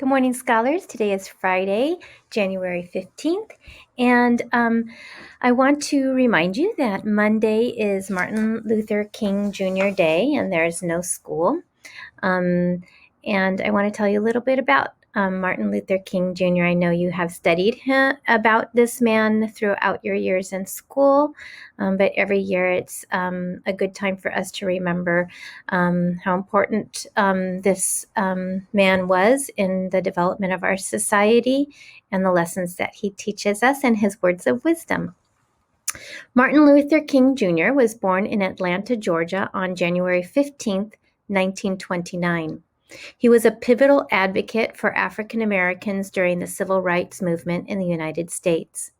Good morning, scholars. Today is Friday, January 15th, and I want to remind you that Monday is Martin Luther King Jr. Day, and there's no school. And I want to tell you a little bit about Martin Luther King Jr. I know you have studied about this man throughout your years in school, but every year it's a good time for us to remember how important this man was in the development of our society and the lessons that he teaches us and his words of wisdom. Martin Luther King Jr. was born in Atlanta, Georgia on January 15th, 1929. He was a pivotal advocate for African Americans during the Civil Rights Movement in the United States.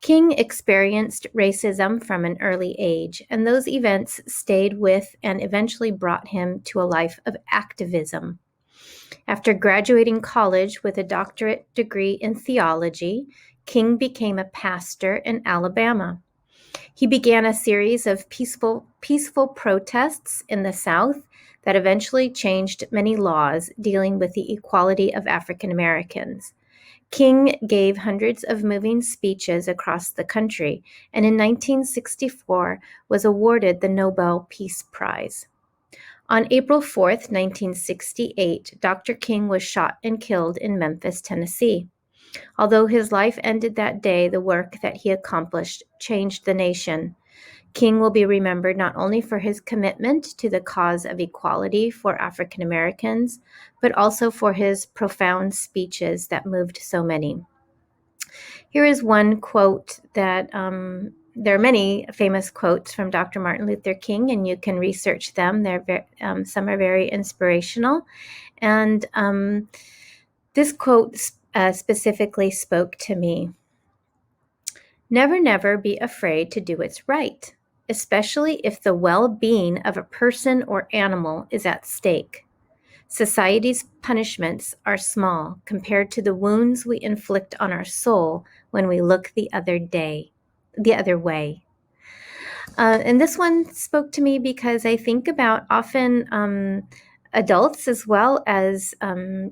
King experienced racism from an early age, and those events stayed with and eventually brought him to a life of activism. After graduating college with a doctorate degree in theology, King became a pastor in Alabama. He began a series of peaceful protests in the South that eventually changed many laws dealing with the equality of African Americans. King gave hundreds of moving speeches across the country, and in 1964 was awarded the Nobel Peace Prize. On April 4th, 1968, Dr. King was shot and killed in Memphis, Tennessee. Although his life ended that day, the work that he accomplished changed the nation. King will be remembered not only for his commitment to the cause of equality for African Americans, but also for his profound speeches that moved so many. Here is one quote that there are many famous quotes from Dr. Martin Luther King, and you can research them. Some are very inspirational. And this quote specifically spoke to me. Never, never be afraid to do what's right, especially if the well-being of a person or animal is at stake. Society's punishments are small compared to the wounds we inflict on our soul when we look the other way. And this one spoke to me because I think about often adults as well as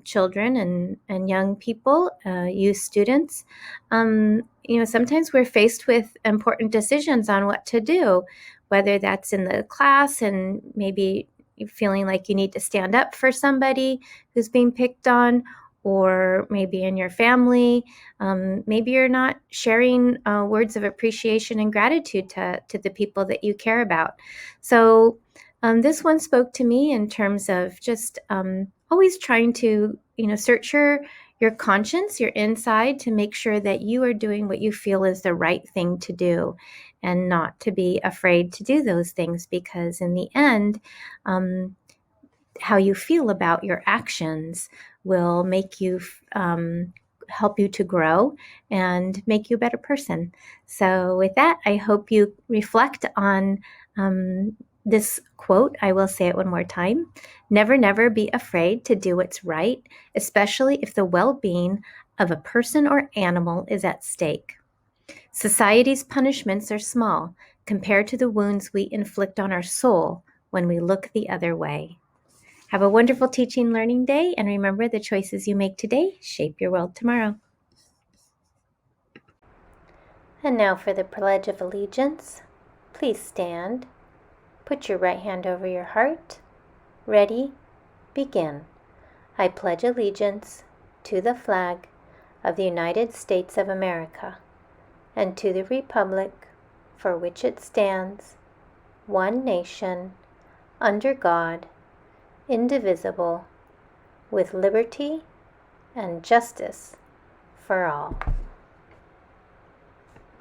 children and young people, youth students. Sometimes we're faced with important decisions on what to do, whether that's in the class and maybe feeling like you need to stand up for somebody who's being picked on, or maybe in your family. Maybe you're not sharing words of appreciation and gratitude to the people that you care about. So this one spoke to me in terms of just always trying to, search your conscience, your inside, to make sure that you are doing what you feel is the right thing to do, and not to be afraid to do those things, because in the end, how you feel about your actions will make you help you to grow and make you a better person. So with that, I hope you reflect on this quote. I will say it one more time. Never, never be afraid to do what's right, especially if the well-being of a person or animal is at stake. Society's punishments are small compared to the wounds we inflict on our soul when we look the other way. Have a wonderful teaching learning day, and remember, the choices you make today shape your world tomorrow. And now for the Pledge of Allegiance. Please stand. Put your right hand over your heart. Ready? Begin. I pledge allegiance to the flag of the United States of America and to the republic for which it stands, one nation, under God, indivisible, with liberty and justice for all.